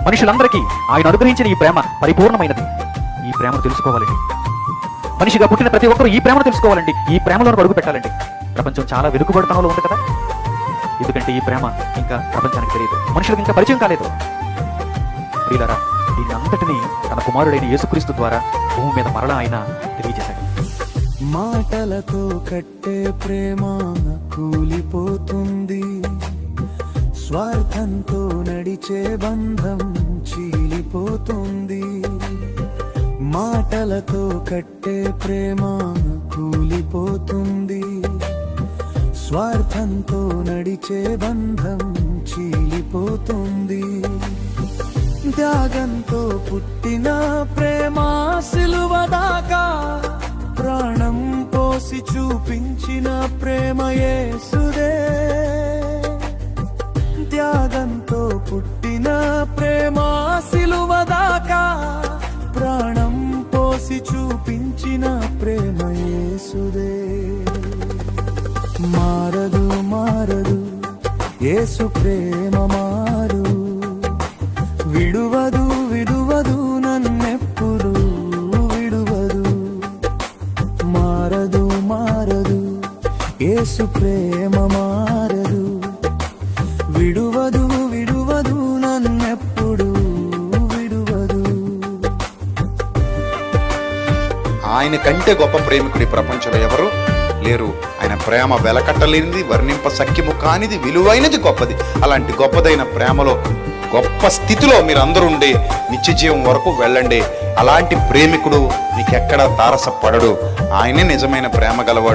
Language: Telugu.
మనుషులందరికీ ఆయన అనుగ్రహించిన ఈ ప్రేమ పరిపూర్ణమైనది. ఈ ప్రేమను తెలుసుకోవాలండి. మనిషిగా పుట్టిన ప్రతి ఒక్కరూ ఈ ప్రేమను తెలుసుకోవాలండి. ఈ ప్రేమలో అడుగు పెట్టాలండి. ప్రపంచం చాలా వెనుకబడతనంలో ఉంది కదా, ఎందుకంటే ఈ ప్రేమ ఇంకా ప్రపంచానికి తెలియదు, మనుషులకు ఇంకా పరిచయం కాలేదు. ప్రియులారా, దీని అంతటినీ తన కుమారుడైన యేసుక్రీస్తు ద్వారా భూమి మీద మరలా ఆయన తెలియజేశాడు. మాటలతో కట్టే ప్రేమ కూలిపోతుంది, స్వార్థంతో నడిచే బంధం చీలిపోతుంది. మాటలతో కట్టే ప్రేమ కూలిపోతుంది, స్వార్థంతో నడిచే బంధం చీలిపోతుంది. త్యాగంతో పుట్టిన ప్రేమ సిలువ దాకా, ప్రాణం పోసి చూపించిన ప్రేమ యేసుదే. త్యాగంతో పుట్టిన ప్రేమ సిలువ దాకా, ప్రాణం పోసి చూపించిన ప్రేమ యేసుదే. మారదు మారదు యేసు ప్రేమ మారు, విడువదు విడువదు నన్నెప్పుడు విడువదు. మారదు మారదు యేసు ప్రేమ మారదు, విడువదు విడువదు నన్నెప్పుడు విడువదు. ఆయన కంటే గొప్ప ప్రేమికుడి ప్రపంచంలో ఎవరు లేరు. ఆయన ప్రేమ వెలకట్టలేనిది, వర్ణింప సఖ్యము కానిది, విలువైనది, గొప్పది. అలాంటి గొప్పదైన ప్రేమలో, గొప్ప స్థితిలో మీరందరూ ఉండే నిత్య జీవం వరకు వెళ్ళండి. అలాంటి ప్రేమికుడు మీకెక్కడ తారసపడడు. ఆయనే నిజమైన ప్రేమ గలవాడు.